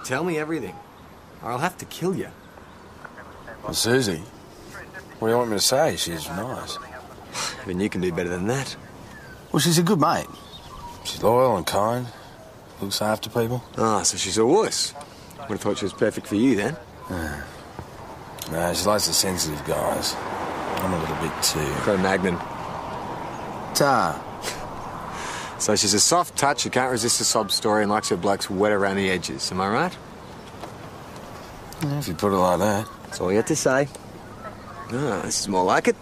Tell me everything, or I'll have to kill you. Well, Susie, what do you want me to say? She's nice. I mean, you can do better than that. Well, she's a good mate. She's loyal and kind. Looks after people. Ah, so she's a wuss. Would have thought she was perfect for you, then. No, she likes the sensitive guys. I'm a little bit too... Cro-Magnon. Ta. So she's a soft touch, who can't resist a sob story and likes her blokes wet around the edges. Am I right? Yeah, if you put it like that. That's all you had to say. Ah, this is more like it.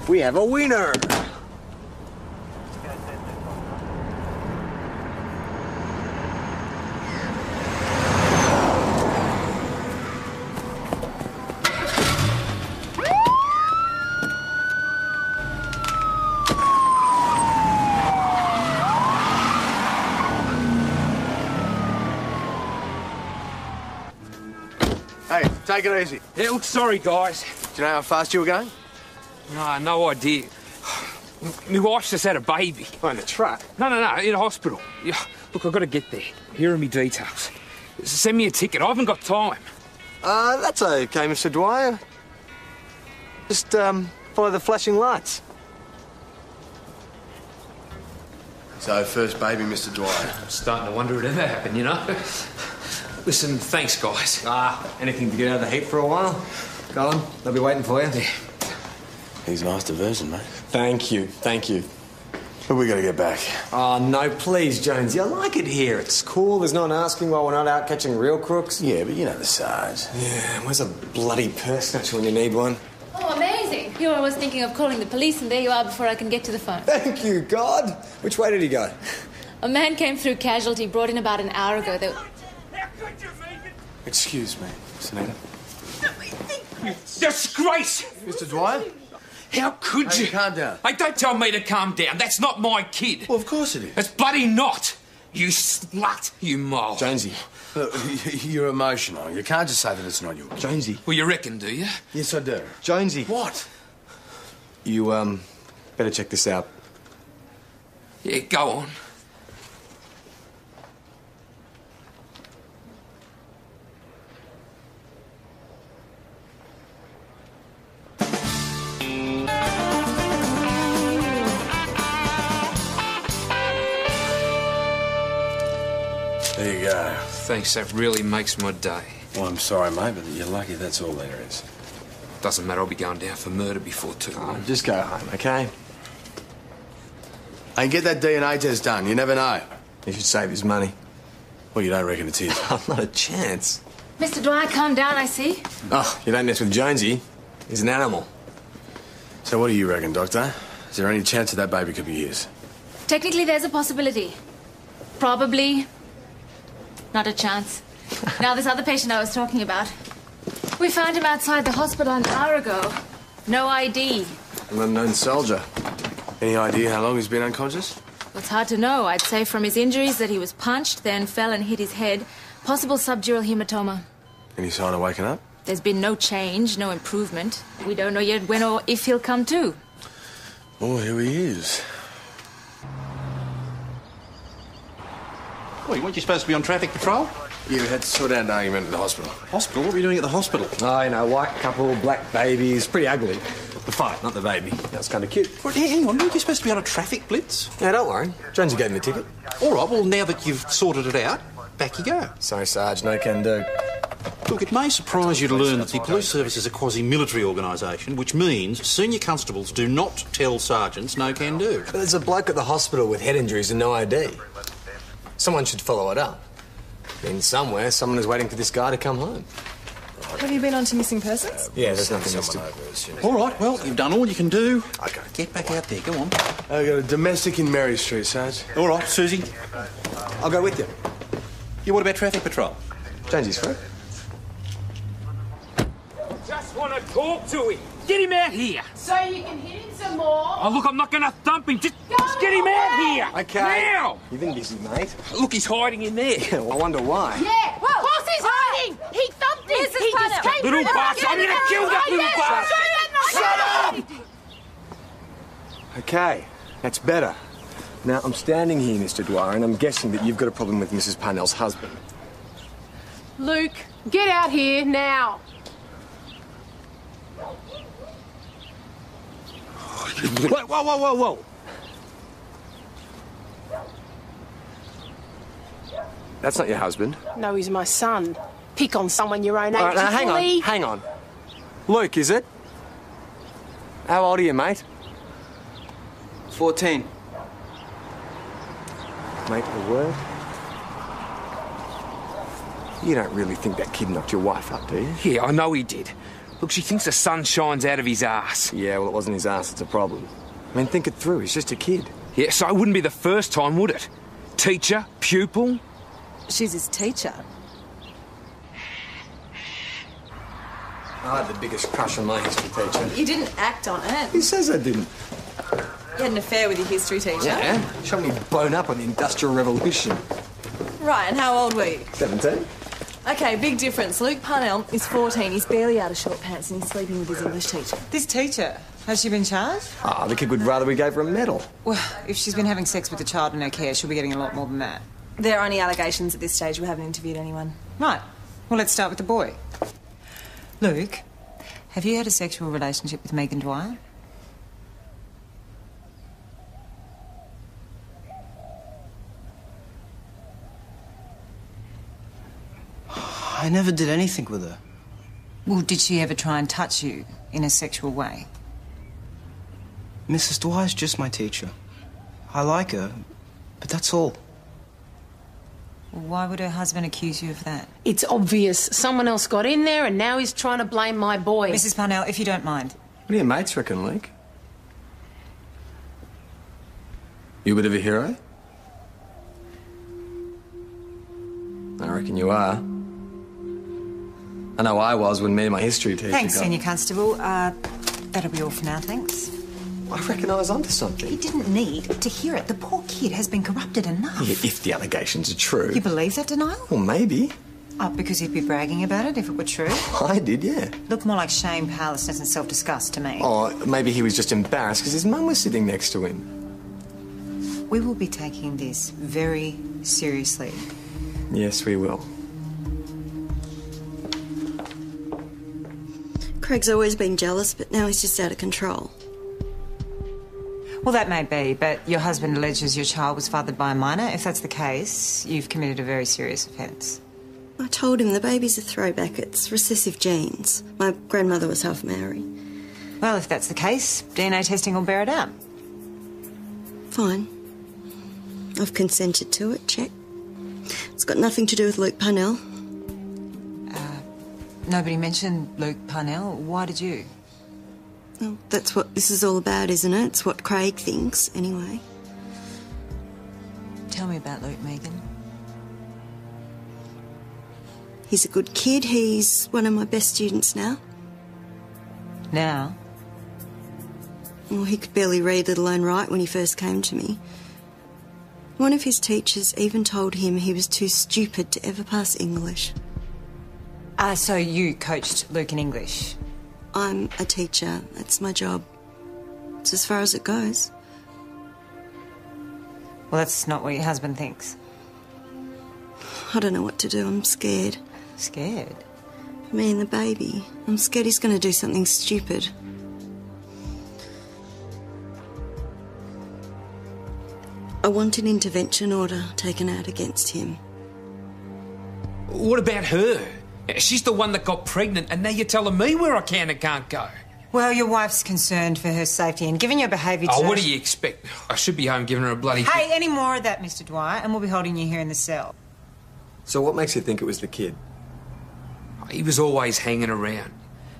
We have a winner! Hey, take it easy. Yeah, look, sorry, guys. Do you know how fast you were going? No, no idea. My wife's just had a baby. Oh, in the truck? No, in a hospital. Yeah, look, I've got to get there. Here are me details. Send me a ticket. I haven't got time. That's okay, Mr. Dwyer. Just, follow the flashing lights. So, first baby, Mr. Dwyer. I'm starting to wonder it ever happened, you know? Listen, thanks, guys. Anything to get out of the heat for a while? Go on, they'll be waiting for you. Yeah. He's a nice diversion, mate. Thank you. But we gotta get back. Oh, no, please, Jonesy. I like it here. It's cool. There's no one asking while we're not out catching real crooks. Yeah, but you know the Sarge. Yeah, where's a bloody purse snatcher when you need one? Oh, amazing. Here I was thinking of calling the police, and there you are before I can get to the phone. Thank you, God. Which way did he go? A man came through casualty, brought in about an hour ago. Excuse me, Senator. Disgrace! Mr. Dwyer? How could Hey, you? calm down. Hey, don't tell me to calm down. That's not my kid. Well, of course it is. It's bloody not. You slut, you mole. Jonesy. Look, you're emotional. You can't just say that it's not yours. Jonesy. Well, you reckon, do you? Yes, I do. Jonesy. What? You, better check this out. Yeah, go on. There you go. Thanks, that really makes my day. Well, I'm sorry, mate, but you're lucky that's all there is. Doesn't matter, I'll be going down for murder before too long. Just go home, okay? Hey, get that DNA test done. You never know. He should save his money. Well, you don't reckon it's his? Not a chance. Mr. Dwyer, calm down, I see. Oh, you don't mess with Jonesy. He's an animal. So what do you reckon, Doctor? Is there any chance that that baby could be his? Technically, there's a possibility. Probably. Not a chance. Now, this other patient I was talking about. We found him outside the hospital an hour ago. No ID. An unknown soldier. Any idea how long he's been unconscious? Well, it's hard to know. I'd say from his injuries that he was punched, then fell and hit his head. Possible subdural hematoma. Any sign of waking up? There's been no change, no improvement. We don't know yet when or if he'll come to. Oh, here he is. Well, weren't you supposed to be on traffic patrol? You had to sort out an argument at the hospital. Hospital? What were you doing at the hospital? Oh, you know, white couple, black babies. Pretty ugly. The fight, not the baby. That's kind of cute. Well, hang on, weren't you supposed to be on a traffic blitz? Yeah, don't worry. Jonesy gave me the ticket. All right, well, now that you've sorted it out, back you go. Sorry, Sarge, no can do. Look, it may surprise you to learn that the police service is a quasi-military organisation, which means senior constables do not tell sergeants no can do. But there's a bloke at the hospital with head injuries and no ID. Someone should follow it up. Then somewhere, someone is waiting for this guy to come home. Have you been on to missing persons? Yeah, there's nothing else to... All right, well, you've done all you can do. Okay. Get back out there, go on. I got a domestic in Mary Street, Sarge. All right, Susie. I'll go with you. You what about traffic patrol? Jonesy's free. Just want to talk to him. Get him out here. So you can hit him some more? Oh, look, I'm not going to thump him. Just get him out here. Okay. Now. You've been busy, mate. Look, he's hiding in there. I wonder why. Yeah. Whoa. Of course he's hiding. He thumped him. He just came Little through the bastard. I'm going to kill that little bastard. Shut up! Okay, that's better. Now, I'm standing here, Mr. Dwyer, and I'm guessing that you've got a problem with Mrs. Parnell's husband. Luke, get out here now. Whoa, whoa, whoa, whoa, whoa! That's not your husband. No, he's my son. Pick on someone your own age. All right, now, hang on, Leave. hang on. Luke, is it? How old are you, mate? 14. Mate, a word? You don't really think that kid knocked your wife up, do you? Yeah, I know he did. Look, she thinks the sun shines out of his ass. Yeah, well, it wasn't his ass, it's a problem. I mean, think it through, he's just a kid. Yeah, so it wouldn't be the first time, would it? Teacher, pupil. She's his teacher. I had the biggest crush on my history teacher. You didn't act on it. Who says I didn't? You had an affair with your history teacher. Yeah, shot me blown up on the Industrial Revolution. Right, and how old were you? 17? Okay, big difference. Luke Parnell is 14. He's barely out of short pants and he's sleeping with his English teacher. This teacher, has she been charged? Ah, the kid would rather we gave her a medal. Well, if she's been having sex with a child in her care, she'll be getting a lot more than that. There are only allegations at this stage. We haven't interviewed anyone. Right. Well, let's start with the boy. Luke, have you had a sexual relationship with Megan Dwyer? I never did anything with her. Well, did she ever try and touch you in a sexual way? Mrs. Dwyer's just my teacher. I like her, but that's all. Well, why would her husband accuse you of that? It's obvious. Someone else got in there and now he's trying to blame my boy. Mrs. Parnell, if you don't mind. What do your mates reckon, Luke? You a bit of a hero? I reckon you are. I know I was when me and my history teacher Thanks, got... Senior Constable. That'll be all for now, thanks. I reckon I was onto something. He didn't need to hear it. The poor kid has been corrupted enough. Yeah, if the allegations are true. You believe that denial? Well, maybe. Oh, because he'd be bragging about it if it were true? I did, yeah. Looked more like shame, powerlessness and self-disgust to me. Oh, maybe he was just embarrassed because his mum was sitting next to him. We will be taking this very seriously. Yes, we will. Craig's always been jealous, but now he's just out of control. Well, that may be, but your husband alleges your child was fathered by a minor. If that's the case, you've committed a very serious offence. I told him the baby's a throwback. It's recessive genes. My grandmother was half Maori. Well, if that's the case, DNA testing will bear it out. Fine. I've consented to it, check. It's got nothing to do with Luke Parnell. Nobody mentioned Luke Parnell. Why did you? Well, that's what this is all about, isn't it? It's what Craig thinks, anyway. Tell me about Luke, Megan. He's a good kid. He's one of my best students now. Now? Well, he could barely read, let alone write, when he first came to me. One of his teachers even told him he was too stupid to ever pass English. So you coached Luke in English? I'm a teacher. That's my job. It's as far as it goes. Well, that's not what your husband thinks. I don't know what to do. I'm scared. Scared? Me and the baby. I'm scared he's going to do something stupid. I want an intervention order taken out against him. What about her? She's the one that got pregnant, and now you're telling me where I can and can't go. Well, your wife's concerned for her safety, and given your behaviour today... Oh, what do you expect? I should be home giving her a bloody... Hey, any more of that, Mr. Dwyer, and we'll be holding you here in the cell. So what makes you think it was the kid? He was always hanging around.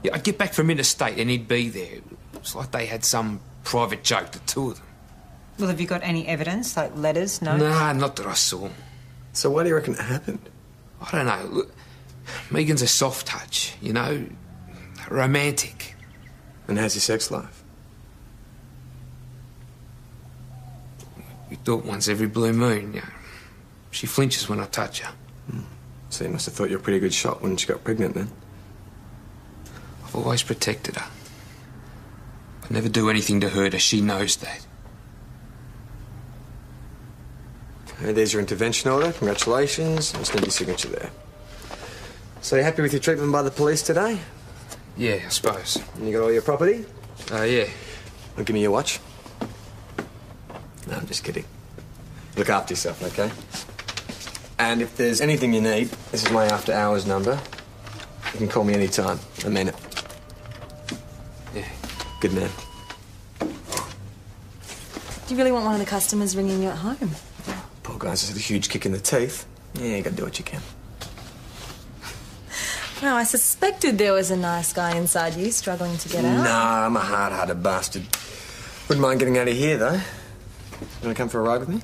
Yeah, I'd get back from interstate and he'd be there. It's like they had some private joke, the two of them. Well, have you got any evidence, like letters, notes? Nah, not that I saw. So why do you reckon it happened? I don't know. Look, Megan's a soft touch, you know, romantic. And how's your sex life? We do it once every blue moon, you know. She flinches when I touch her. So you must have thought you were a pretty good shot when she got pregnant then? I've always protected her. I'd never do anything to hurt her. She knows that. There's your intervention order. Congratulations. I just need your signature there. So you happy with your treatment by the police today? Yeah, I suppose. And you got all your property? Yeah. Well, give me your watch. No, I'm just kidding. Look after yourself, okay? And if there's anything you need, this is my after-hours number. You can call me any time. I mean it. Yeah. Good man. Do you really want one of the customers ringing you at home? Poor guy's just had a huge kick in the teeth. Yeah, you gotta do what you can. No, I suspected there was a nice guy inside you struggling to get out. Nah, I'm a hard-hearted bastard. Wouldn't mind getting out of here, though. You wanna come for a ride with me?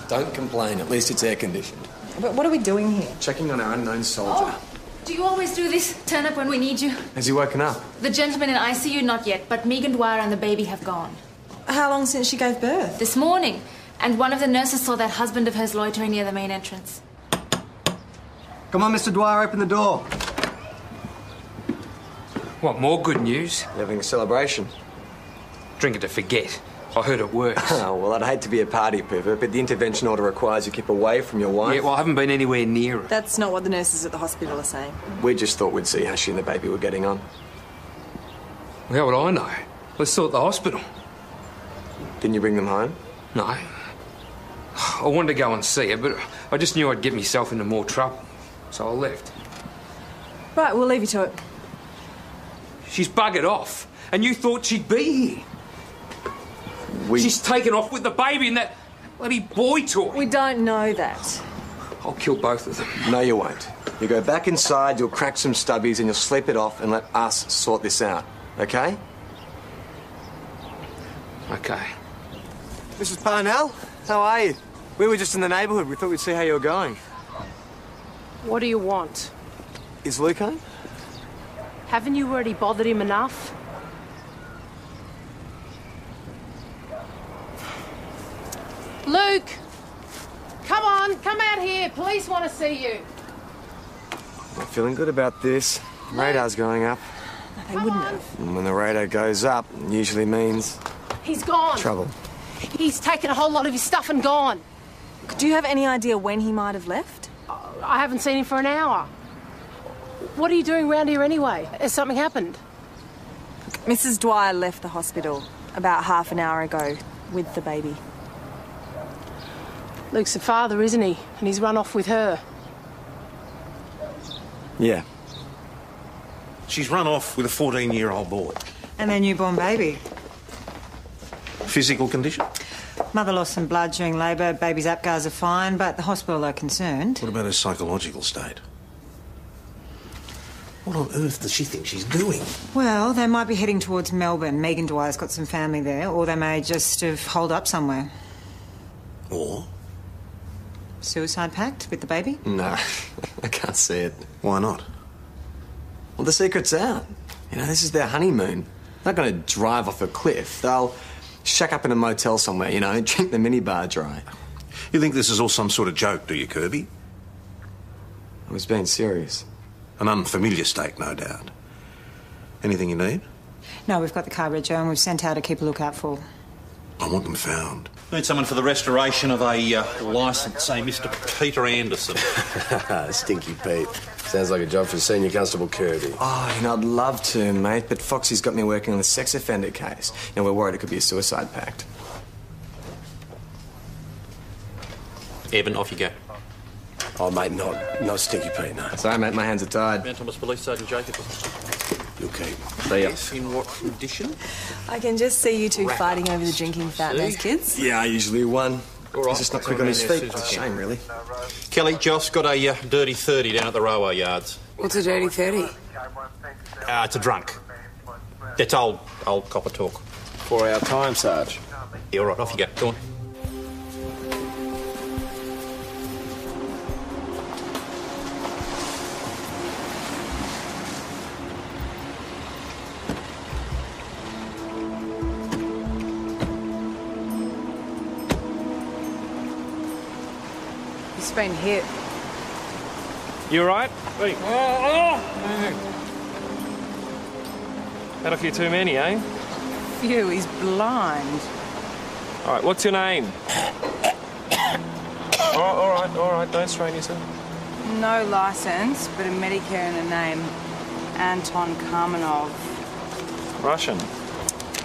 Don't complain. At least it's air-conditioned. But what are we doing here? Checking on our unknown soldier. Oh, do you always do this? Turn up when we need you? Has he woken up? The gentleman in ICU, not yet, but Megan Dwyer and the baby have gone. How long since she gave birth? This morning. And one of the nurses saw that husband of hers loitering near the main entrance. Come on, Mr. Dwyer, open the door. What, more good news? You're having a celebration. Drinking to forget. I heard it works. Oh, well, I'd hate to be a party pooper, but the intervention order requires you keep away from your wife. Yeah, well, I haven't been anywhere near her. That's not what the nurses at the hospital are saying. We just thought we'd see how she and the baby were getting on. Well, how would I know? Let's sort the hospital. Didn't you bring them home? No. I wanted to go and see her, but I just knew I'd get myself into more trouble. So I left. Right, we'll leave you to it. She's buggered off, and you thought she'd be here. She's taken off with the baby and that bloody boy toy. We don't know that. I'll kill both of them. No, you won't. You go back inside, you'll crack some stubbies, and you'll sleep it off and let us sort this out. Okay? Okay. Mrs. Parnell, how are you? We were just in the neighbourhood. We thought we'd see how you were going. What do you want? Is Luke home? Haven't you already bothered him enough? Luke! Come on, come out here. Police want to see you. I'm feeling good about this. Radar's going up. They wouldn't have. And when the radar goes up, it usually means He's gone. trouble. He's taken a whole lot of his stuff and gone. Do you have any idea when he might have left? I haven't seen him for an hour. What are you doing round here anyway? Has something happened? Mrs. Dwyer left the hospital about half an hour ago with the baby. Luke's a father, isn't he? And he's run off with her. Yeah. She's run off with a 14-year-old boy. And their newborn baby. Physical condition? Mother lost some blood during labour, baby's APGARs are fine, but the hospital are concerned. What about her psychological state? What on earth does she think she's doing? Well, they might be heading towards Melbourne. Megan Dwyer's got some family there, or they may just have holed up somewhere. Or? Suicide pact with the baby? No, I can't see it. Why not? Well, the secret's out. You know, this is their honeymoon. They're not going to drive off a cliff. They'll shack up in a motel somewhere, you know, and drink the minibar dry. You think this is all some sort of joke, do you, Kirby? I was being serious. An unfamiliar state, no doubt. Anything you need? No, we've got the car reg and we've sent out to keep a lookout for. I want them found. Need someone for the restoration of a licence, say Mr. Peter Anderson. Stinky Pete. Sounds like a job for Senior Constable Kirby. Oh, you know, I'd love to, mate, but Foxy's got me working on the sex offender case. You know, we're worried it could be a suicide pact. Evan, off you go. Oh, mate, not Stinky Pete, no. Sorry, mate, my hands are tied. Mount Thomas Police Sergeant Jacob. You'll keep. See ya. Yes, in what condition? I can just see you two fighting over the drinking fountain as kids. Yeah, I usually won. All right. He's just not quick on his feet. It's a shame, really. Kelly, Joss got a dirty 30 down at the railway yards. What's a dirty 30? It's a drunk. That's old copper talk. 4-hour time, Sarge. Yeah, all right, off you go. Go on. He's been hit. You all right? Wait. Had a few too many, eh? Phew, he's blind. All right, what's your name? All right, don't strain yourself. No licence, but a Medicare and a name. Anton Karmanov. Russian.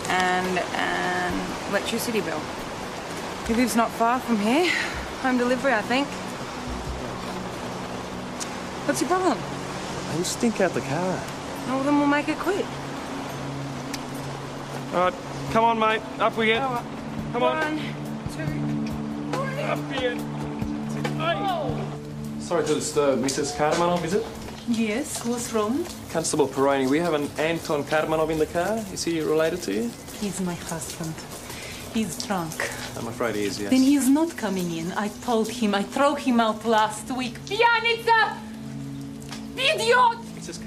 And an electricity bill. He lives not far from here. Home delivery, I think. What's your problem? He'll stink out the car. Oh, well, then we'll make it quick. All right, come on, mate. Up we get. Oh, Come on. 1, 2, Up here. Sorry to disturb. Mrs. Karmanov, is it? Yes, what's wrong? Constable Peroni, we have an Anton Karmanov in the car. Is he related to you? He's my husband. He's drunk. I'm afraid he is, yes. Then he's not coming in. I told him. I threw him out last week. Pianitsa! Idiot!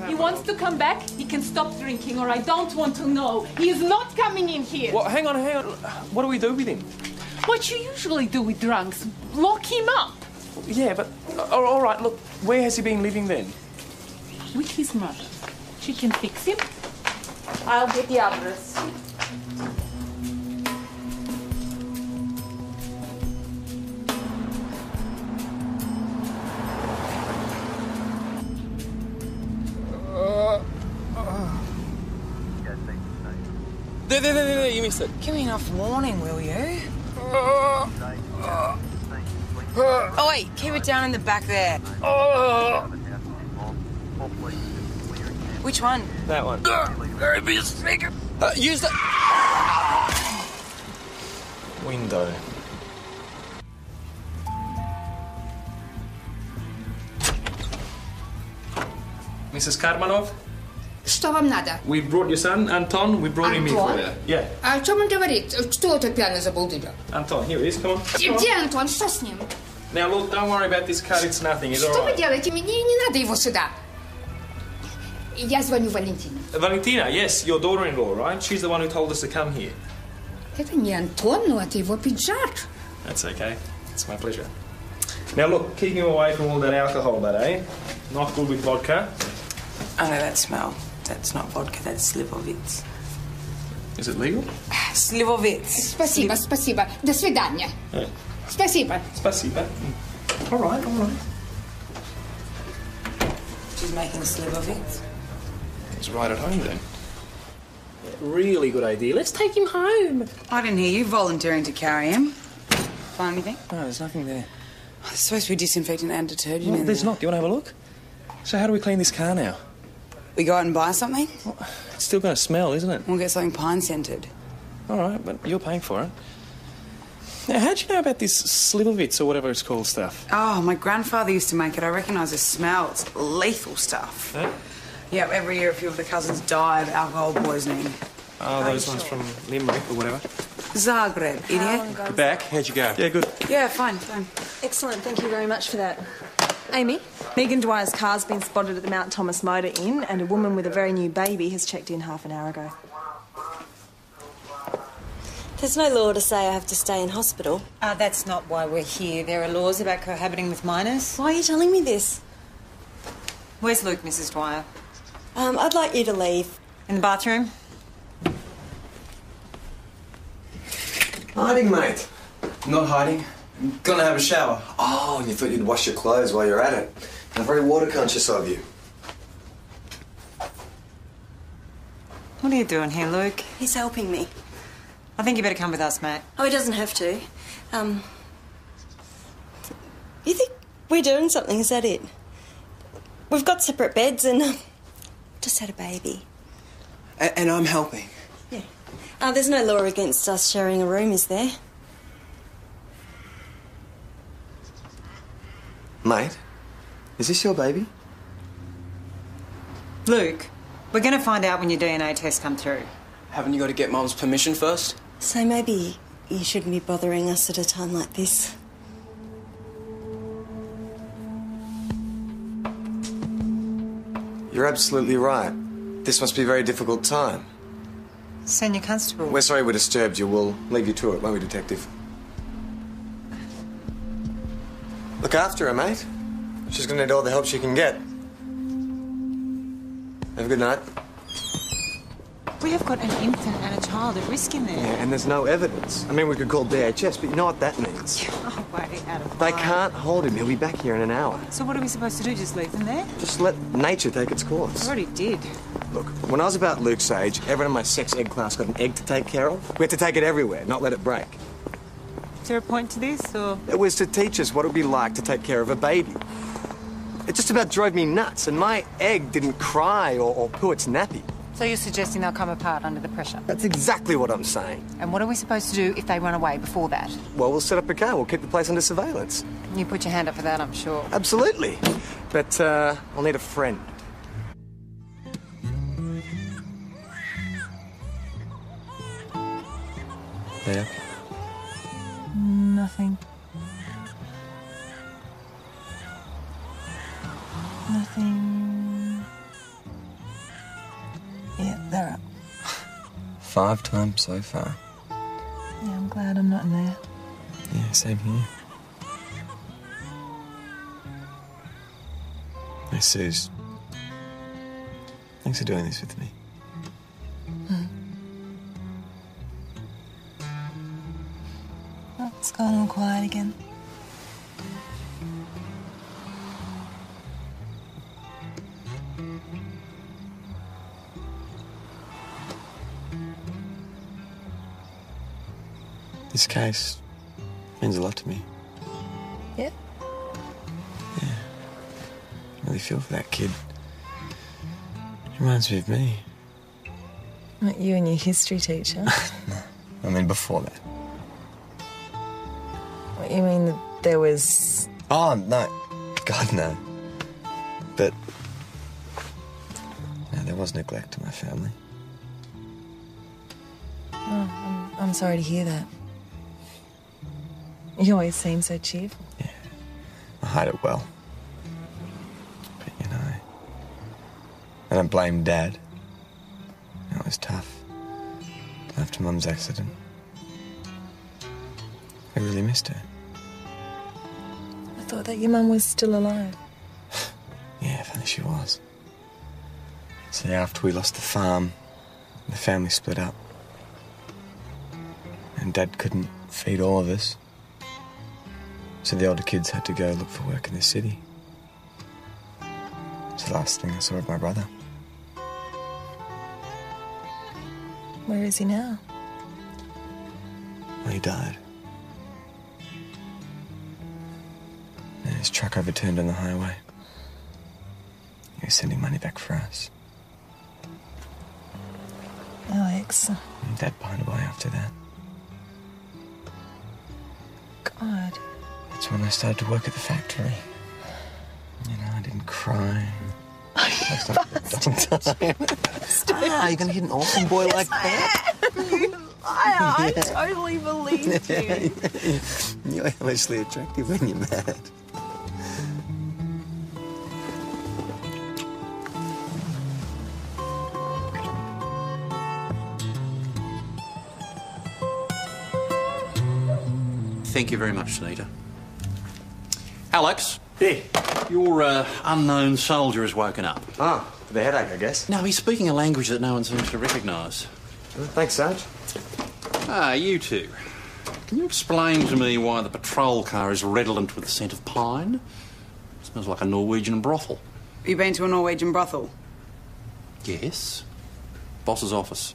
He wants to come back. He can stop drinking, or I don't want to know. He is not coming in here. Well, hang on. What do we do with him? What you usually do with drunks? Lock him up. Yeah, but... all right, look, where has he been living then? With his mother. She can fix him. I'll get the address. There, you missed it. Give me enough warning, will you? Oh, wait, keep it down in the back there. Which one? That one. Use the... Window. Mrs. Karmanov, Что вам надо? we brought your son, Anton. We brought him here for you. Yeah. О чем он говорит? Что это пьяный забулдыга? Anton, here he is, come on. Где Антон? Что с ним? Now, look, don't worry about this cut, it's nothing, it's all Что вы right. делаете? Мне не надо его сюда. Я звоню Валентине. Valentina, yes, your daughter-in-law, right? She's the one who told us to come here. Это не Антон, но это его пиджак. That's okay. It's my pleasure. Now, look, keep him away from all that alcohol, but eh? Not good with vodka. I know that smell. That's not vodka, that's Slivovitz. Is it legal? Slivovitz. Спасибо, спасибо. До свидания. Yeah. Спасибо. Spasiba. All right, all right. She's making Slivovitz. He's right at home then. Really good idea. Let's take him home. I didn't hear you volunteering to carry him. Find anything? No, there's nothing there. Oh, there's supposed to be disinfectant and detergent Well, in there's there. not. Do you want to have a look? So how do we clean this car now? We go out and buy something? Well, it's still going to smell, isn't it? We'll get something pine-scented. All right, but you're paying for it. Now, how'd you know about this Slivovitz or whatever it's called stuff? Oh, my grandfather used to make it. I recognise the smell. It's lethal stuff. Huh? Yep, every year a few of the cousins die of alcohol poisoning. Oh, those ones from Limerick or whatever. Zagreb, idiot. Back? How'd you go? Yeah, good. Yeah, fine, fine. Excellent, thank you very much for that. Amy, Megan Dwyer's car's been spotted at the Mount Thomas Motor Inn, and a woman with a very new baby has checked in half an hour ago. There's no law to say I have to stay in hospital. That's not why we're here. There are laws about cohabiting with minors. Why are you telling me this? Where's Luke, Mrs. Dwyer? I'd like you to leave. In the bathroom? Hiding, mate. Not hiding. I'm gonna have a shower. Oh, and you thought you'd wash your clothes while you're at it. How very water conscious of you. What are you doing here, Luke? He's helping me. I think you better come with us, mate. Oh, he doesn't have to. You think we're doing something, is that it? We've got separate beds and just had a baby. And I'm helping. Yeah. There's no law against us sharing a room, is there? Mate, is this your baby? Luke, we're going to find out when your DNA tests come through. Haven't you got to get Mum's permission first? So maybe you shouldn't be bothering us at a time like this. You're absolutely right. This must be a very difficult time. Senior Constable. We're sorry we disturbed you. We'll leave you to it, won't we, Detective? Look after her, mate. She's going to need all the help she can get. Have a good night. We have got an infant and a child at risk in there. Yeah, and there's no evidence. I mean, we could call DHS, but you know what that means. Oh, way out of They line. can't hold him. He'll be back here in an hour. So what are we supposed to do? Just leave them there? Just let nature take its I course. already did. Look, when I was about Luke's age, everyone in my sex ed class got an egg to take care of. We had to take it everywhere, not let it break. Is there a point to this, or...? It was to teach us what it would be like to take care of a baby. It just about drove me nuts, and my egg didn't cry or poo its nappy. So you're suggesting they'll come apart under the pressure? That's exactly what I'm saying. And what are we supposed to do if they run away before that? Well, we'll set up a car. We'll keep the place under surveillance. You put your hand up for that, I'm sure. Absolutely. But I'll need a friend. Yeah. Nothing. Nothing. Yeah, they're up. 5 times so far. Yeah, I'm glad I'm not in there. Yeah, same here. Hey, Suze. Thanks for doing this with me. Oh, it's gone all quiet again. This case means a lot to me. Yeah? Yeah. I really feel for that kid. He reminds me of me. Not you and your history teacher. I mean, before that. What, you mean that there was... Oh, no. God, no. But... No, there was neglect in my family. Oh, I'm sorry to hear that. You always seem so cheerful. Yeah. I hide it well. But, you know... I don't blame Dad. It was tough. After Mum's accident. I really missed her. I thought that your mum was still alive. Yeah, if only she was. See, after we lost the farm, the family split up. And Dad couldn't feed all of us. So the older kids had to go look for work in the city. It's the last thing I saw of my brother. Where is he now? Well, he died. And his truck overturned on the highway. He was sending money back for us. Alex. And Dad pined away after that. God. That's when I started to work at the factory. You know, I didn't cry. You're gonna hit an orphan boy like that? You liar! I totally believed you. You're endlessly attractive when you're mad. Thank you very much, Sunita. Alex. Yeah. Your unknown soldier has woken up. Ah, for the headache, I guess. No, he's speaking a language that no one seems to recognise. Thanks, Sarge. Ah, you two. Can you explain to me why the patrol car is redolent with the scent of pine? Smells like a Norwegian brothel. You been to a Norwegian brothel? Yes. Boss's office.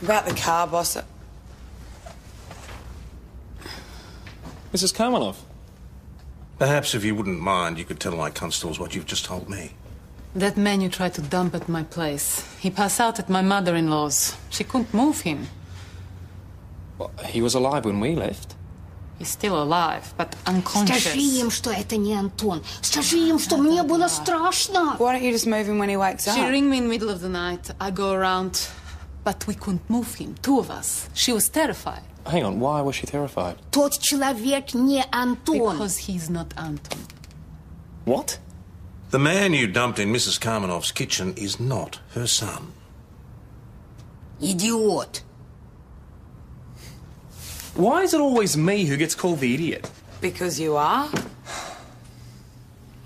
About the car, boss. Mrs. Karmanov. Perhaps if you wouldn't mind, you could tell my constables what you've just told me. That man you tried to dump at my place. He passed out at my mother-in-law's. She couldn't move him. Well, he was alive when we left. He's still alive, but unconscious. Скажи им, что это не Антон. Скажи им, что мне было страшно. Why don't you just move him when he wakes up? She ring me in the middle of the night. I go around, but we couldn't move him. 2 of us. She was terrified. Hang on, why was she terrified? Тот человек не Антон. Because he's not Anton. What? The man you dumped in Mrs. Karmanov's kitchen is not her son. Идиот. Why is it always me who gets called the idiot? Because you are.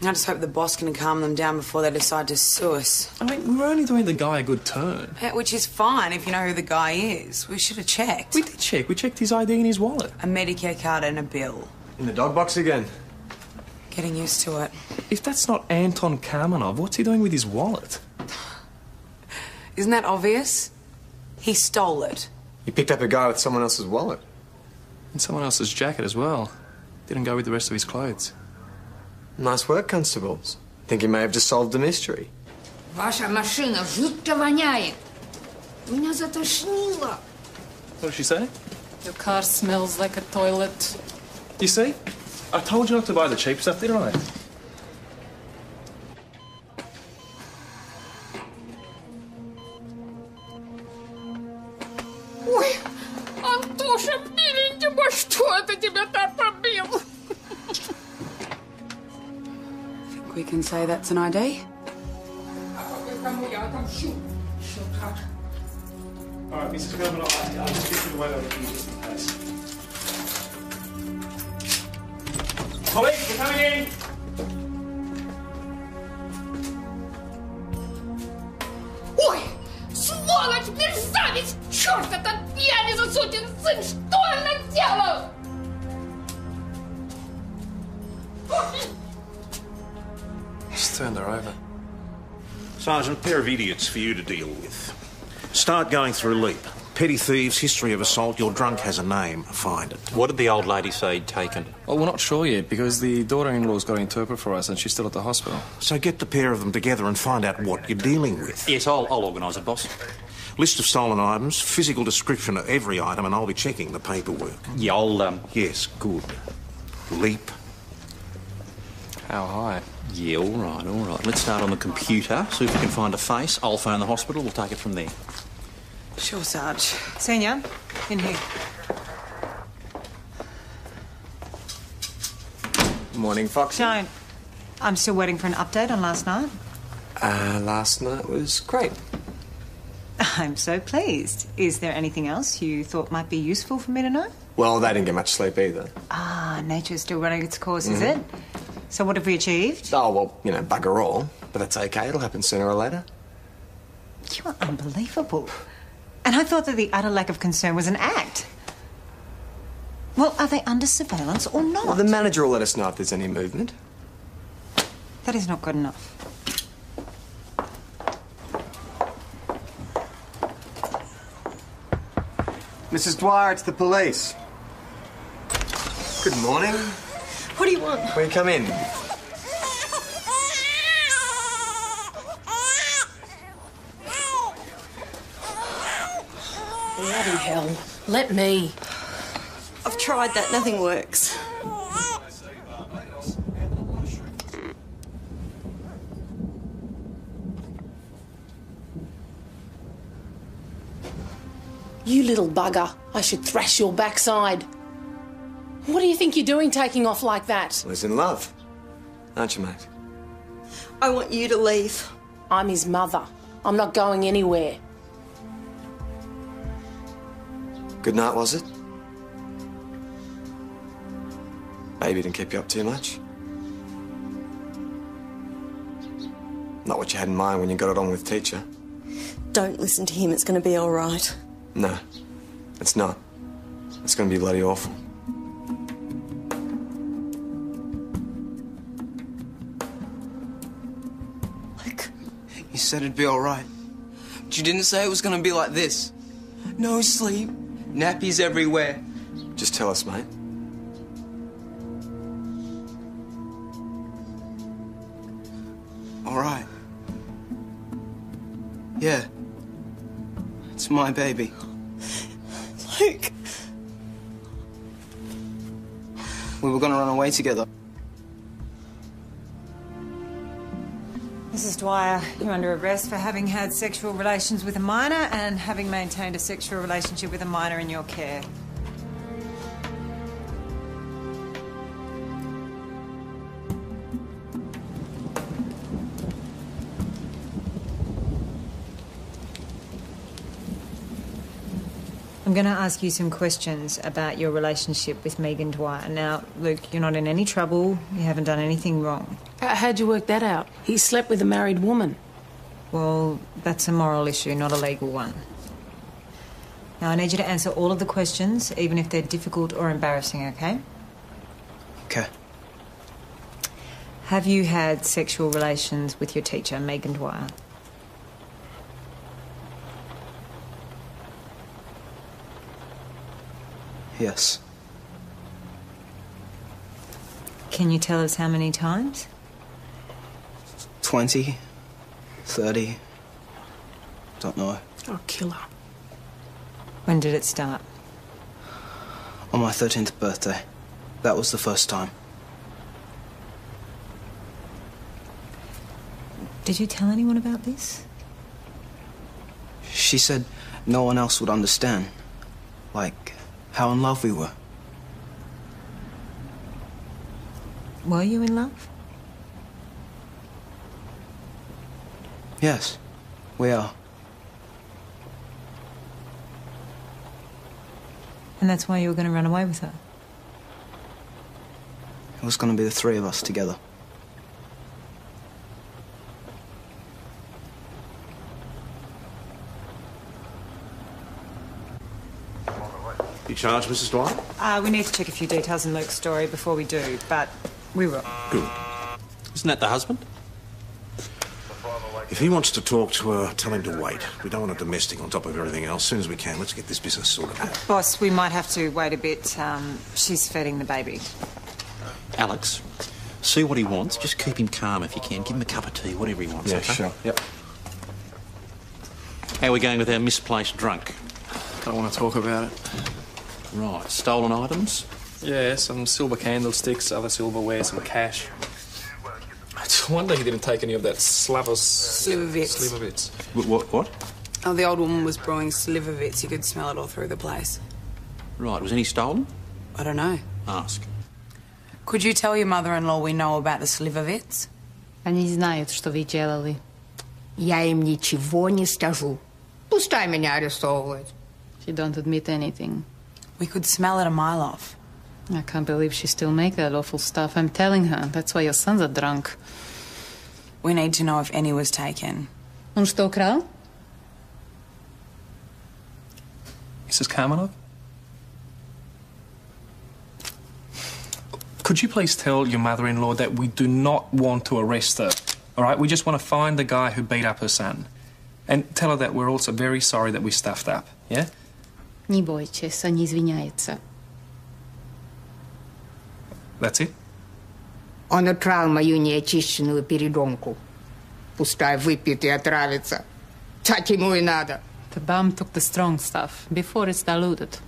I just hope the boss can calm them down before they decide to sue us. I mean, we were only doing the guy a good turn. Yeah, which is fine if you know who the guy is. We should have checked. We did check. We checked his ID and his wallet. A Medicare card and a bill. In the dog box again. Getting used to it. If that's not Anton Kamenov, what's he doing with his wallet? Isn't that obvious? He stole it. He picked up a guy with someone else's wallet. And someone else's jacket as well. Didn't go with the rest of his clothes. Nice work, constables. Think you may have just solved the mystery. Ваша машина жутко воняет. Меня затошнило. What did she say? Your car smells like a toilet. You see? I told you not to buy the cheap stuff, didn't I? Ой, Антоша, миленький, что это тебя так побил? Think we can say that's an ID? Кому я отомщу? All right, Mrs. Kamenov, I'll just get you the weight over here just in case. Police, we're coming in! Ой, сволочь, мерзавец! Черт, этот пьяница, сукин сын! Что он наделал? Just turned her over. Sergeant, pair of idiots for you to deal with. Start going through LEAP. Petty thieves, history of assault, your drunk has a name, find it. What did the old lady say he'd taken? Well, we're not sure yet because the daughter-in-law's got to interpret for us and she's still at the hospital. So get the pair of them together and find out what you're dealing with. Yes, I'll organise it, boss. List of stolen items, physical description of every item, and I'll be checking the paperwork. Yeah, I'll, Yes, good. LEAP. How high? Yeah, all right. Let's start on the computer, see if we can find a face. I'll phone the hospital, we'll take it from there. Sure, Sarge. Senior, in here. Morning, Foxy. Don't. I'm still waiting for an update on last night. Last night was great. I'm so pleased. Is there anything else you thought might be useful for me to know? Well, they didn't get much sleep either. Ah, nature's still running its course, is it? So what have we achieved? Oh, well, you know, bugger all. But that's okay, it'll happen sooner or later. You are unbelievable. And I thought that the utter lack of concern was an act. Well, are they under surveillance or not? Well, the manager will let us know if there's any movement. That is not good enough. Mrs. Dwyer, it's the police. Good morning. What do you want? Will you come in? Bloody hell. Let me. I've tried that. Nothing works. You little bugger. I should thrash your backside. What do you think you're doing taking off like that? Well, he's in love. Aren't you, mate? I want you to leave. I'm his mother. I'm not going anywhere. Good night, was it? Baby didn't keep you up too much? Not what you had in mind when you got it on with teacher? Don't listen to him. It's going to be all right. No, it's not. It's going to be bloody awful. You said it'd be all right. But you didn't say it was going to be like this. No sleep, nappies everywhere. Just tell us, mate. All right. Yeah. It's my baby. Luke. We were going to run away together. Mrs. Dwyer, you're under arrest for having had sexual relations with a minor and having maintained a sexual relationship with a minor in your care. I'm going to ask you some questions about your relationship with Megan Dwyer. Now, Luke, you're not in any trouble. You haven't done anything wrong. How'd you work that out? He slept with a married woman. Well, that's a moral issue, not a legal one. Now, I need you to answer all of the questions, even if they're difficult or embarrassing, okay? Okay. Have you had sexual relations with your teacher, Megan Dwyer? Yes. Can you tell us how many times? 20, 30. Don't know. Oh, killer. When did it start? On my 13th birthday. That was the first time. Did you tell anyone about this? She said no one else would understand. Like, how in love we were. Were you in love? Yes, we are. And that's why you were going to run away with her? It was going to be the three of us together. You charged, Mrs. Dwyer? We need to check a few details in Luke's story before we do, but we will. Good. Isn't that the husband? If he wants to talk to her, tell him to wait. We don't want a domestic on top of everything else. As soon as we can, let's get this business sorted out. Boss, we might have to wait a bit. She's feeding the baby. Alex, see what he wants. Just keep him calm if you can. Give him a cup of tea, whatever he wants. Yeah, okay? sure. Yep. How are we going with our misplaced drunk? Don't want to talk about it. Right. Stolen items? Yeah, some silver candlesticks, other silverware, some cash. I wonder he didn't take any of that Slivovitz. What? Oh, the old woman was brewing Slivovitz. You could smell it all through the place. Right. Was any stolen? I don't know. Ask. Could you tell your mother-in-law we know about the Slivovitz? Они знают, что вы делали. Я им ничего не скажу. Пускай меня арестовывают. She don't admit anything. We could smell it a mile off. I can't believe she still make that awful stuff. I'm telling her. That's why your sons are drunk. We need to know if any was taken. Он что, украл? Mrs. Kamenov? Could you please tell your mother-in-law that we do not want to arrest her, all right? We just want to find the guy who beat up her son. And tell her that we're also very sorry that we stuffed up, yeah? Не бойтесь, они извиняются. That's it? Он украл мою неочищенную передонку. Пускай выпьет и отравится. Так ему и надо. The bum took the strong stuff before it's diluted.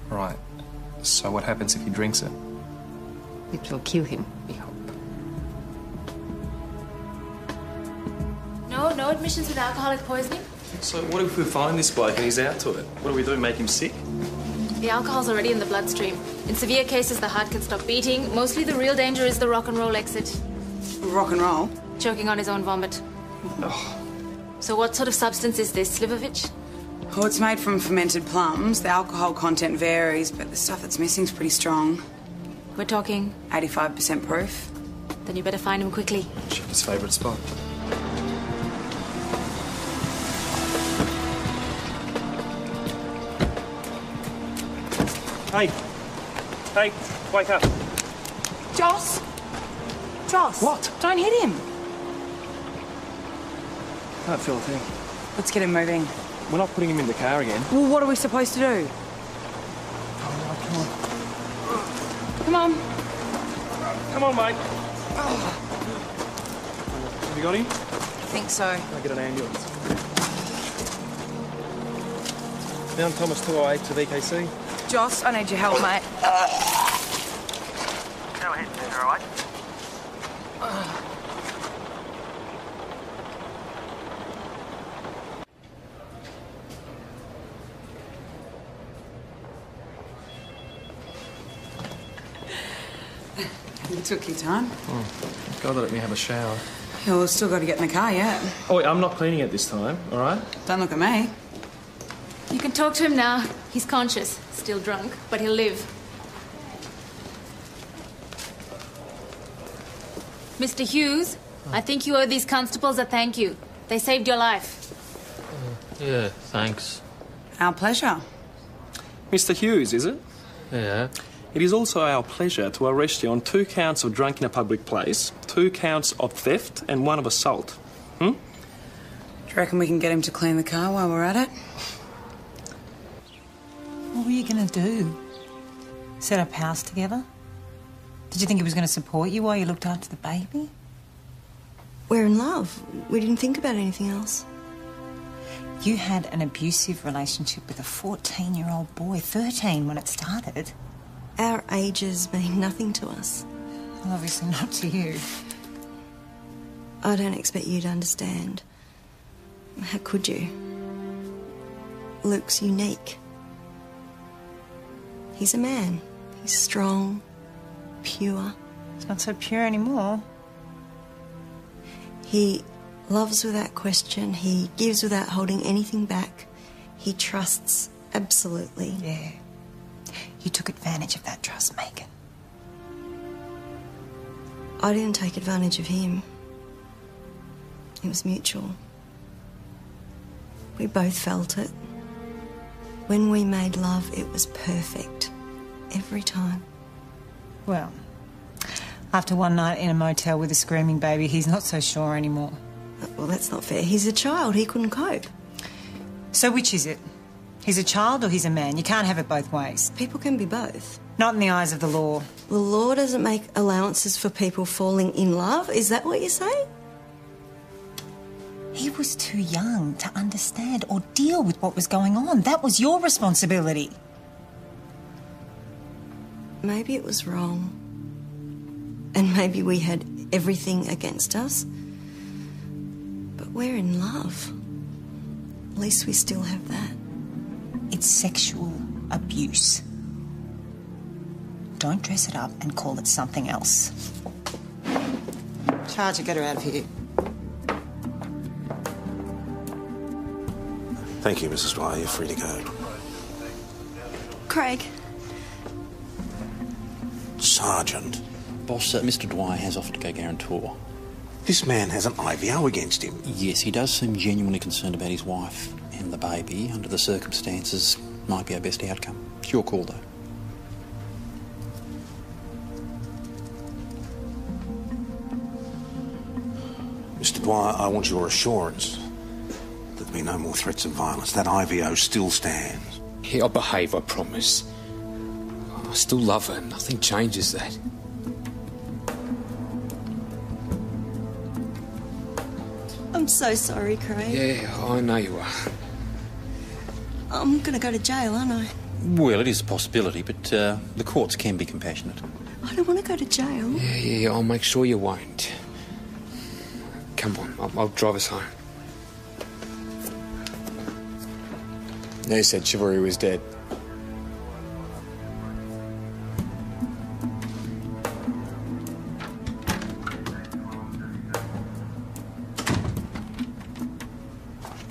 Right. So what happens if he drinks it? It will kill him, we hope. No admissions with alcoholic poisoning? So what if we find this bloke and he's out to it? What do we do, make him sick? The alcohol's already in the bloodstream. In severe cases, the heart can stop beating. Mostly the real danger is the rock and roll exit. Rock and roll? Choking on his own vomit. Oh. So what sort of substance is this, Slivovitz? Oh, it's made from fermented plums. The alcohol content varies, but the stuff that's missing's pretty strong. We're talking 85% proof. Then you better find him quickly. Check his favourite spot. Hey, wake up. Joss! Joss! What? Don't hit him. Can't feel a thing. Let's get him moving. We're not putting him in the car again. Well, what are we supposed to do? Come on. Come on, mate. Have you got him? I think so. I'll get an ambulance. Mount Thomas 208 to VKC. Joss, I need your help, mate. Go ahead, sir, all right? You took your time. God, let me have a shower. Yeah, well, still got to get in the car yet. Oh, wait, I'm not cleaning it this time, all right? Don't look at me. You can talk to him now. He's conscious, still drunk, but he'll live. Mr. Hughes, I think you owe these constables a thank you. They saved your life. Yeah, thanks. Our pleasure. Mr. Hughes, is it? Yeah. It is also our pleasure to arrest you on 2 counts of drunk in a public place, 2 counts of theft, and 1 of assault. Do you reckon we can get him to clean the car while we're at it? What were you going to do? Set up house together? Did you think he was going to support you while you looked after the baby? We're in love. We didn't think about anything else. You had an abusive relationship with a 14-year-old boy, 13 when it started. Our ages mean nothing to us. Well, obviously not to you. I don't expect you to understand. How could you? Luke's unique. He's a man. He's strong, pure. He's not so pure anymore. He loves without question. He gives without holding anything back. He trusts absolutely. Yeah. You took advantage of that trust, Megan. I didn't take advantage of him. It was mutual. We both felt it. When we made love, it was perfect. Every time. Well, after one night in a motel with a screaming baby, he's not so sure anymore. Well, that's not fair. He's a child. He couldn't cope. So which is it? He's a child or he's a man? You can't have it both ways. People can be both. Not in the eyes of the law. The law doesn't make allowances for people falling in love? Is that what you're saying? He was too young to understand or deal with what was going on. That was your responsibility. Maybe it was wrong. And maybe we had everything against us. But we're in love. At least we still have that. It's sexual abuse. Don't dress it up and call it something else. Charge her, get her out of here. Thank you, Mrs. Dwyer. You're free to go. Craig. Sergeant. Boss, Mr. Dwyer has offered to go guarantor. This man has an IVO against him. Yes, he does seem genuinely concerned about his wife and the baby. Under the circumstances, might be our best outcome. It's your call, though. Mr. Dwyer, I want your assurance that there'll be no more threats of violence. That IVO still stands. Yeah, I'll behave, I promise. I still love her. Nothing changes that. I'm so sorry, Craig. Yeah, I know you are. I'm gonna go to jail, aren't I? Well, it is a possibility, but the courts can be compassionate. I don't want to go to jail. Yeah, I'll make sure you won't. Come on, I'll drive us home. They said chivalry was dead.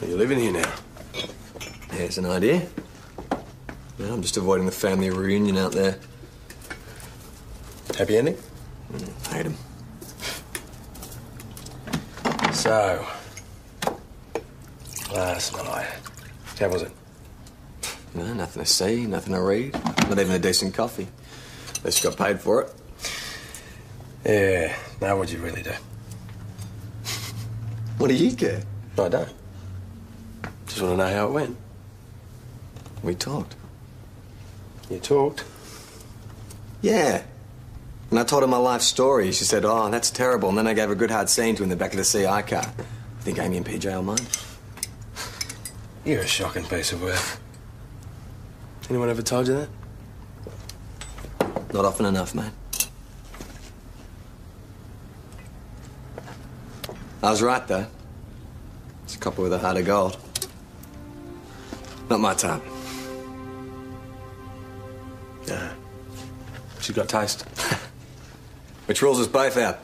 You're living here now. Here's an idea. Yeah, I'm just avoiding the family reunion out there. Happy ending? Hate him. So, last night, how was it? No, nothing to see, nothing to read. Not even a decent coffee. Unless you got paid for it. Yeah, now what'd you really do? What do you care? I don't. Just want to know how it went. We talked. You talked? Yeah. And I told her my life story. She said, oh, that's terrible. And then I gave her a good hard scene to in the back of the CI car. I think Amy and PJ will mind. You're a shocking piece of work. Anyone ever told you that? Not often enough, mate. I was right, though. It's a copper with a heart of gold. Not my type. Nah. She's got taste. Which rules us both out.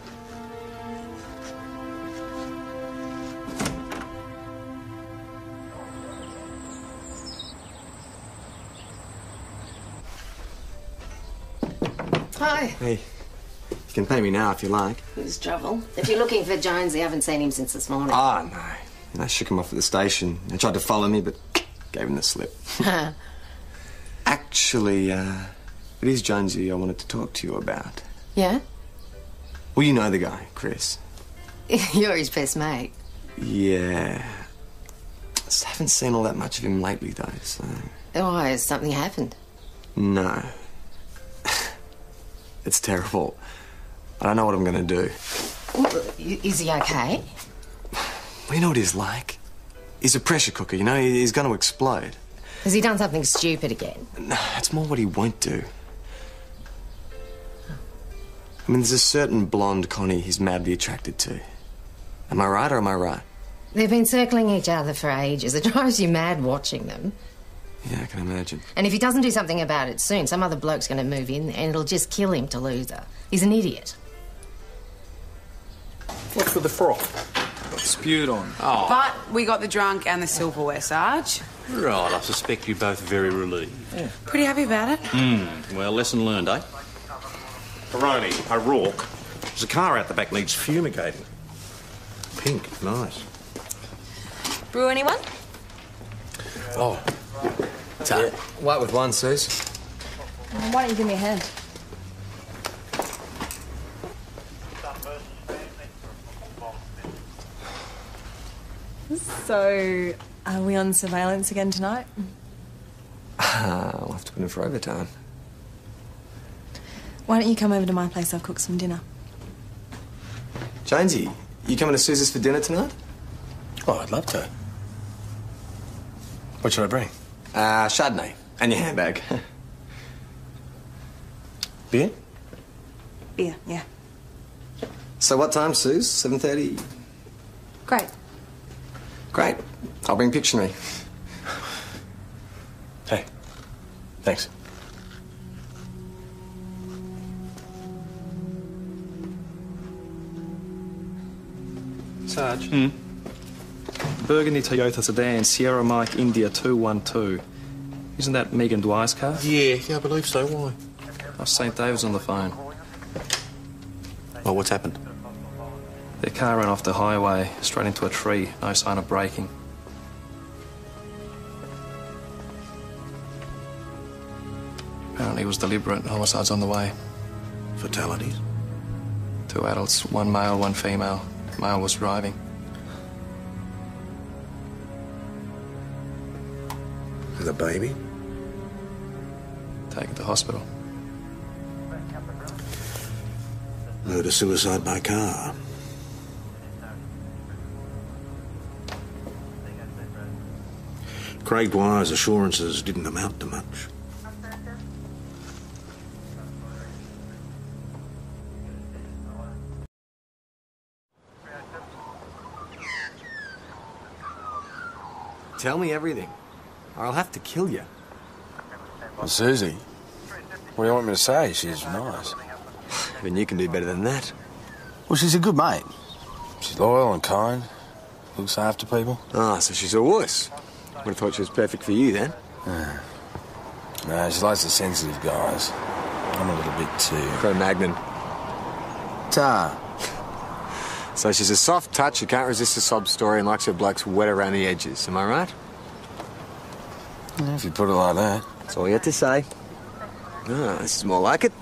Hi. Hey, you can pay me now if you like. Who's trouble? If you're looking for Jones, you haven't seen him since this morning. Ah, no. And I shook him off at the station. He tried to follow me, but gave him the slip. Actually, it is Jonesy I wanted to talk to you about. Yeah? Well, you know the guy, Chris. You're his best mate. Yeah. Just haven't seen all that much of him lately, though, so... Why, has something happened? No. It's terrible. I don't know what I'm going to do. Well, is he okay? Well, you know what he's like? He's a pressure cooker, you know? He's going to explode. Has he done something stupid again? No, it's more what he won't do. I mean, there's a certain blonde Connie he's madly attracted to. Am I right or am I right? They've been circling each other for ages. It drives you mad watching them. Yeah, I can imagine. And if he doesn't do something about it soon, some other bloke's going to move in and it'll just kill him to lose her. He's an idiot. What's with the frock? Got spewed on. Oh. But we got the drunk and the silverware, Sarge. Right, I suspect you're both very relieved. Yeah. Pretty happy about it. Well, lesson learned, eh? Peroni, O'Rourke. There's a car out the back needs fumigating. Pink, nice. Brew anyone? Oh. Yeah. White with one, Suze. Why don't you give me a hand? So, are we on surveillance again tonight? I'll have to put in for overtime. Why don't you come over to my place? I'll cook some dinner. Jonesy, you coming to Suze's for dinner tonight? Oh, I'd love to. What should I bring? Chardonnay. And your handbag. Beer? Beer, yeah. So what time, Suze? 7:30? Great. Great. I'll bring Pictionary. Hey, thanks. Sarge. Burgundy Toyota sedan, Sierra Mike India 212. Isn't that Megan Dwyer's car? Yeah, I believe so. Why? St. David's on the phone. Oh, what's happened? Their car ran off the highway, straight into a tree. No sign of braking. Apparently it was deliberate. Homicide's on the way. Fatalities? 2 adults, 1 male, 1 female. Male was driving. With a baby? Taken to hospital. Murder-suicide by car. Craig Dwyer's assurances didn't amount to much. Tell me everything, or I'll have to kill you. Well, Susie, what do you want me to say? She's nice. Even you can do better than that. Well, she's a good mate. She's loyal and kind. Looks after people. Ah, so she's a wuss. Would have thought she was perfect for you then. No, she likes the sensitive guys. I'm a little bit too. Cro-Magnon. Ta. So she's a soft touch who can't resist a sob story and likes her blokes wet around the edges. Am I right? Yeah, if you put it like that. That's all you had to say. Ah, this is more like it.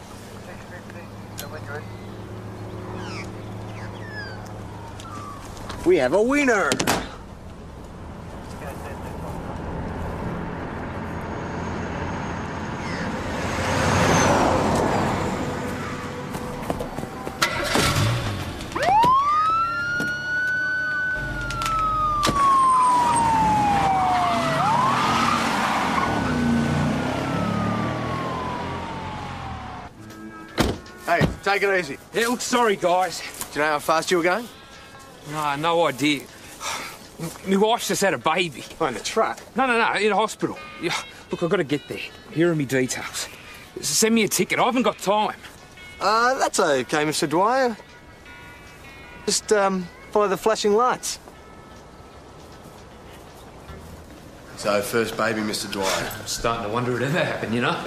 We have a winner! Hey, take it easy. Yeah, look, sorry, guys. Do you know how fast you were going? No, no idea. My wife's just had a baby. Oh, in the truck? No, in a hospital. Yeah, look, I've got to get there. Here are me details. Send me a ticket. I haven't got time. That's okay, Mr. Dwyer. Just, follow the flashing lights. So, first baby, Mr. Dwyer. I'm starting to wonder it ever happened, you know?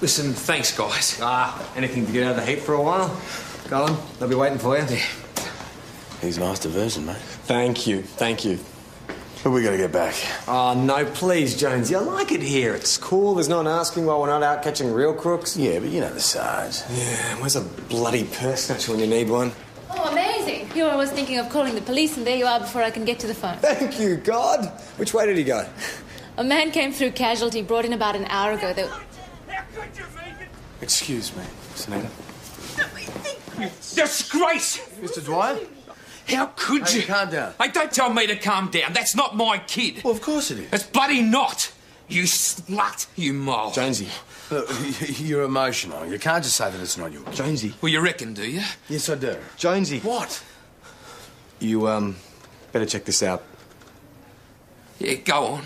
Listen, thanks, guys. Anything to get out of the heat for a while? Go on, they'll be waiting for you. He's a nice diversion, mate. Thank you, thank you. But we gotta get back. Oh, no, please, Jonesy. I like it here. It's cool. There's no one asking while we're not out catching real crooks. Yeah, but you know the Sarge. Yeah, where's a bloody purse snatcher when you need one? Oh, amazing. Here I was thinking of calling the police, and there you are before I can get to the phone. Thank you, God. Which way did he go? A man came through casualty, brought in about an hour ago. Excuse me, Senator. Disgrace! Mr. Dwyer? How could you? Calm down. Hey, don't tell me to calm down. That's not my kid. Well, of course it is. It's bloody not. You slut, you mole. Jonesy. Look, you're emotional. You can't just say that it's not yours. Jonesy. Well, you reckon, do you? Yes, I do. Jonesy. What? You, better check this out. Yeah, go on.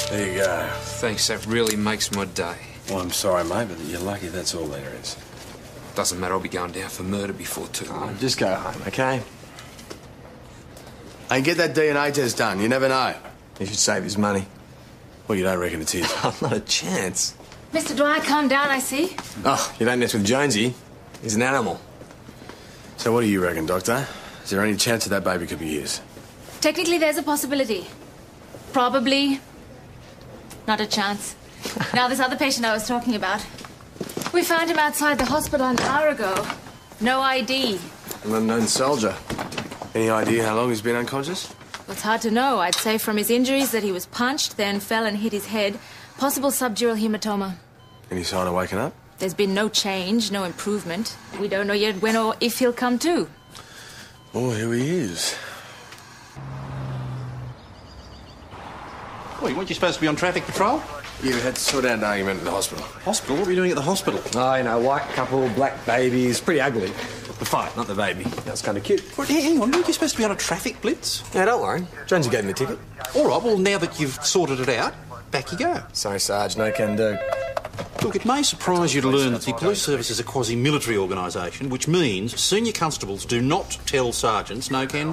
There you go. Thanks, that really makes my day. Well, I'm sorry, mate, but you're lucky that's all there is. Doesn't matter, I'll be going down for murder before too long. Just go home, okay? Hey, get that DNA test done. You never know. He should save his money. Well, you don't reckon it's his? Not a chance. Mr. Dwyer, calm down, I see. Oh, you don't mess with Jonesy. He's an animal. So what do you reckon, Doctor? Is there any chance that that baby could be his? Technically, there's a possibility. Probably. Not a chance. Now, this other patient I was talking about. We found him outside the hospital an hour ago. No ID. An unknown soldier. Any idea how long he's been unconscious? Well, it's hard to know. I'd say from his injuries that he was punched, then fell and hit his head. Possible subdural hematoma. Any sign of waking up? There's been no change, no improvement. We don't know yet when or if he'll come to. Oh, here he is. Well, weren't you supposed to be on traffic patrol? Yeah, we had to sort out an argument at the hospital. Hospital? What were you doing at the hospital? Oh, you know, white couple, black babies. Pretty ugly. The fight, not the baby. That's kind of cute. Well, hang on, weren't you supposed to be on a traffic blitz? Yeah, don't worry. Jonesy gave me the ticket. All right, well, now that you've sorted it out, back you go. Sorry, Sarge, no can do. Look, it may surprise you to learn that the police service is a quasi-military organisation, which means senior constables do not tell sergeants no can